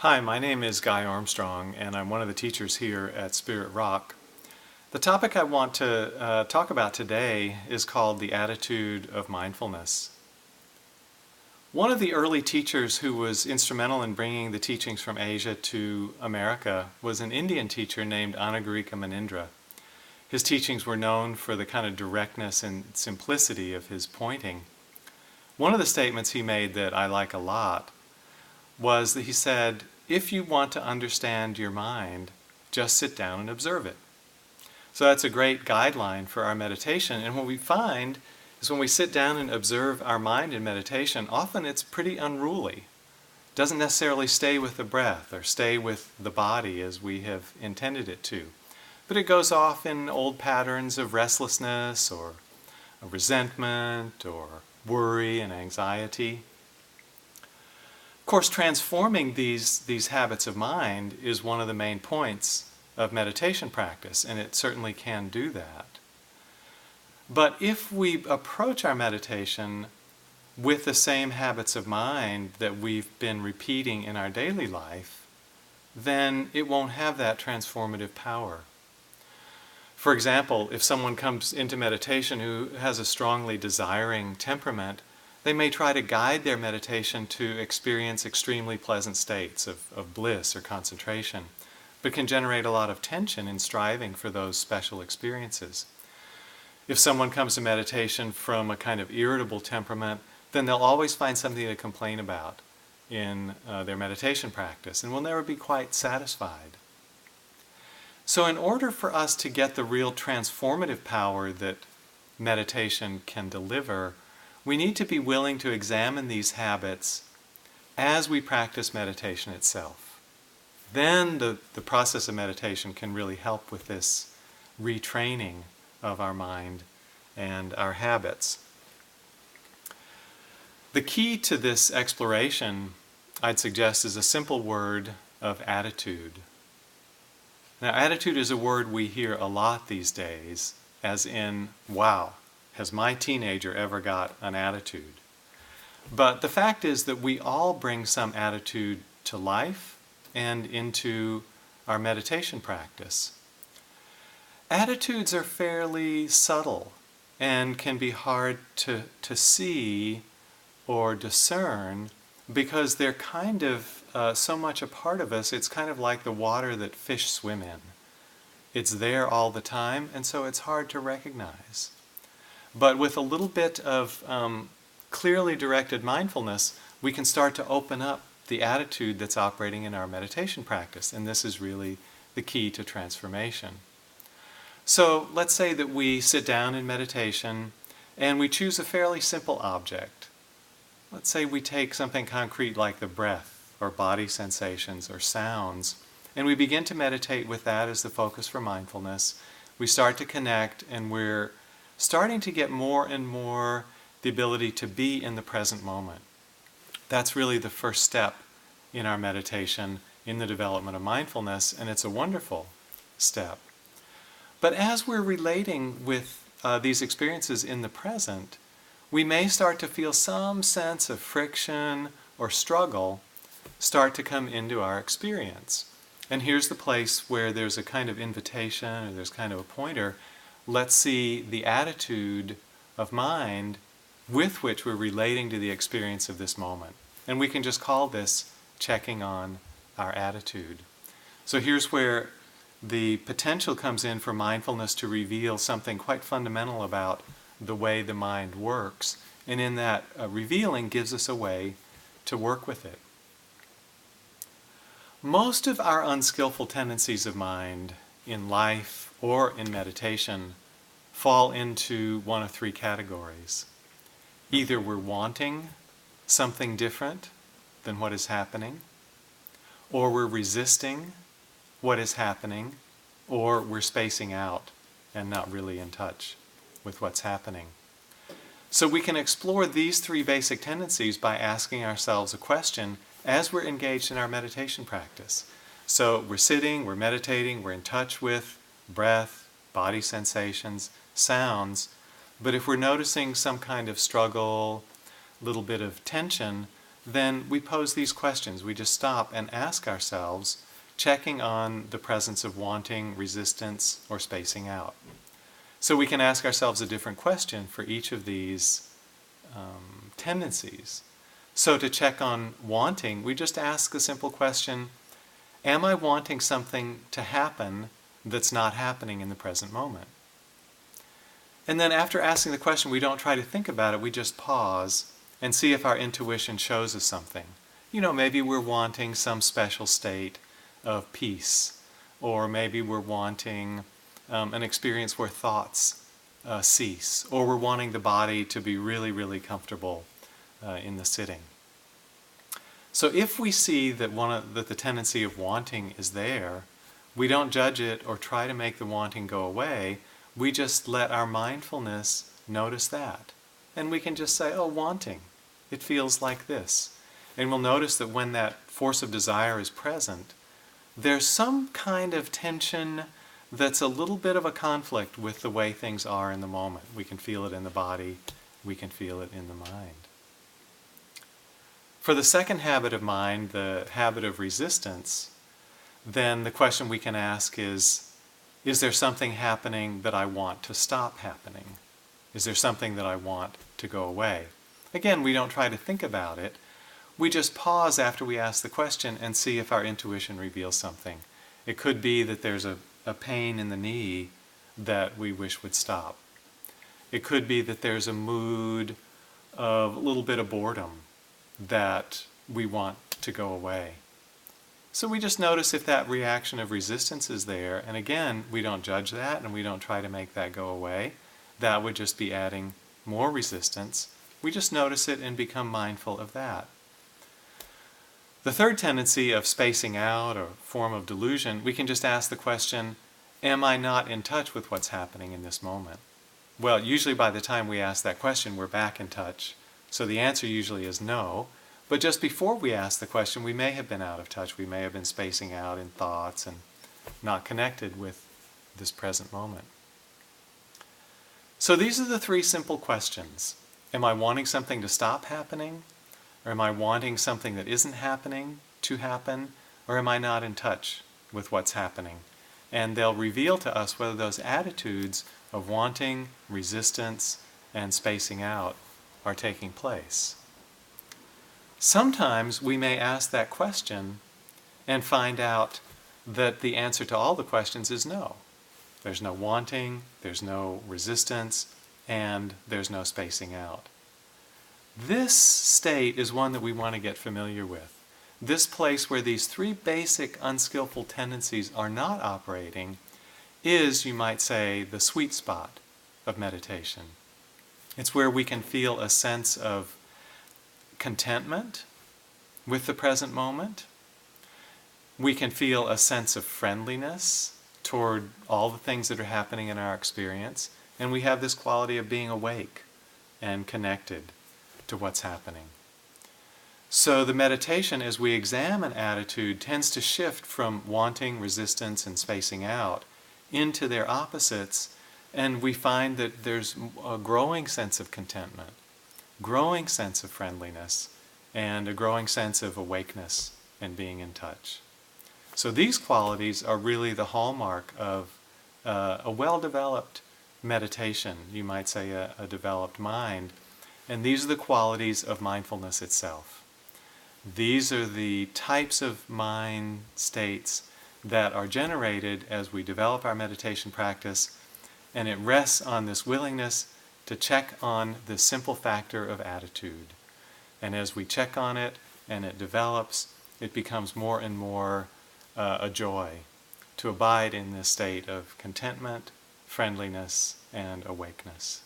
Hi, my name is Guy Armstrong, and I'm one of the teachers here at Spirit Rock. The topic I want to talk about today is called the attitude of mindfulness. One of the early teachers who was instrumental in bringing the teachings from Asia to America was an Indian teacher named Anagarika Manindra. His teachings were known for the kind of directness and simplicity of his pointing. One of the statements he made that I like a lot was that he said, if you want to understand your mind, just sit down and observe it. So that's a great guideline for our meditation. And what we find is when we sit down and observe our mind in meditation, often it's pretty unruly. It doesn't necessarily stay with the breath or stay with the body as we have intended it to. But it goes off in old patterns of restlessness or resentment or worry and anxiety. Of course, transforming these habits of mind is one of the main points of meditation practice, and it certainly can do that. But if we approach our meditation with the same habits of mind that we've been repeating in our daily life, then it won't have that transformative power. For example, if someone comes into meditation who has a strongly desiring temperament, they may try to guide their meditation to experience extremely pleasant states of bliss or concentration, but can generate a lot of tension in striving for those special experiences. If someone comes to meditation from a kind of irritable temperament, then they'll always find something to complain about in their meditation practice and will never be quite satisfied. So in order for us to get the real transformative power that meditation can deliver, we need to be willing to examine these habits as we practice meditation itself. Then the process of meditation can really help with this retraining of our mind and our habits. The key to this exploration, I'd suggest, is a simple word of attitude. Now, attitude is a word we hear a lot these days, as in, wow, has my teenager ever got an attitude? But the fact is that we all bring some attitude to life and into our meditation practice. Attitudes are fairly subtle and can be hard to see or discern because they're kind of so much a part of us. It's kind of like the water that fish swim in. It's there all the time, and so it's hard to recognize. But with a little bit of clearly directed mindfulness, we can start to open up the attitude that's operating in our meditation practice, and this is really the key to transformation. So let's say that we sit down in meditation and we choose a fairly simple object. Let's say we take something concrete like the breath or body sensations or sounds, and we begin to meditate with that as the focus for mindfulness. We start to connect, and we're starting to get more and more the ability to be in the present moment. That's really the first step in our meditation, in the development of mindfulness, and it's a wonderful step. But as we're relating with these experiences in the present, we may start to feel some sense of friction or struggle start to come into our experience. And here's the place where there's a kind of invitation, or there's kind of a pointer. Let's see the attitude of mind with which we're relating to the experience of this moment. And we can just call this checking on our attitude. So here's where the potential comes in for mindfulness to reveal something quite fundamental about the way the mind works. And in that revealing gives us a way to work with it. Most of our unskillful tendencies of mind in life or in meditation fall into one of three categories. Either we're wanting something different than what is happening, or we're resisting what is happening, or we're spacing out and not really in touch with what's happening. So we can explore these three basic tendencies by asking ourselves a question as we're engaged in our meditation practice. So we're sitting, we're meditating, we're in touch with breath, body sensations, sounds, but if we're noticing some kind of struggle, little bit of tension, then we pose these questions. We just stop and ask ourselves, checking on the presence of wanting, resistance, or spacing out. So we can ask ourselves a different question for each of these tendencies. So to check on wanting, we just ask the simple question, am I wanting something to happen that's not happening in the present moment? And then after asking the question, we don't try to think about it, we just pause and see if our intuition shows us something. Maybe we're wanting some special state of peace, or maybe we're wanting an experience where thoughts cease, or we're wanting the body to be really, really comfortable in the sitting. So if we see that that the tendency of wanting is there, we don't judge it or try to make the wanting go away. We just let our mindfulness notice that. And we can just say, oh, wanting, it feels like this. And we'll notice that when that force of desire is present, there's some kind of tension that's a little bit of a conflict with the way things are in the moment. We can feel it in the body, we can feel it in the mind. For the second habit of mind, the habit of resistance, then the question we can ask is there something happening that I want to stop happening? Is there something that I want to go away? Again, we don't try to think about it. We just pause after we ask the question and see if our intuition reveals something. It could be that there's a pain in the knee that we wish would stop. It could be that there's a mood of a little bit of boredom that we want to go away. So we just notice if that reaction of resistance is there, and again, we don't judge that and we don't try to make that go away. That would just be adding more resistance. We just notice it and become mindful of that. The third tendency of spacing out, or form of delusion, we can just ask the question, am I not in touch with what's happening in this moment? Well, usually by the time we ask that question, we're back in touch. So the answer usually is no. But just before we ask the question, we may have been out of touch. We may have been spacing out in thoughts and not connected with this present moment. So these are the three simple questions. Am I wanting something to stop happening? Or am I wanting something that isn't happening to happen? Or am I not in touch with what's happening? And they'll reveal to us whether those attitudes of wanting, resistance, and spacing out are taking place. Sometimes we may ask that question and find out that the answer to all the questions is no. There's no wanting, there's no resistance, and there's no spacing out. This state is one that we want to get familiar with. This place where these three basic unskillful tendencies are not operating is, you might say, the sweet spot of meditation. It's where we can feel a sense of contentment with the present moment. We can feel a sense of friendliness toward all the things that are happening in our experience. And we have this quality of being awake and connected to what's happening. So the meditation, as we examine attitude, tends to shift from wanting, resistance, and spacing out into their opposites, and we find that there's a growing sense of contentment, growing sense of friendliness, and a growing sense of awakeness and being in touch. So these qualities are really the hallmark of a well-developed meditation, you might say a developed mind, and these are the qualities of mindfulness itself. These are the types of mind states that are generated as we develop our meditation practice, and it rests on this willingness to check on the simple factor of attitude. And as we check on it and it develops, it becomes more and more a joy to abide in this state of contentment, friendliness, and awakeness.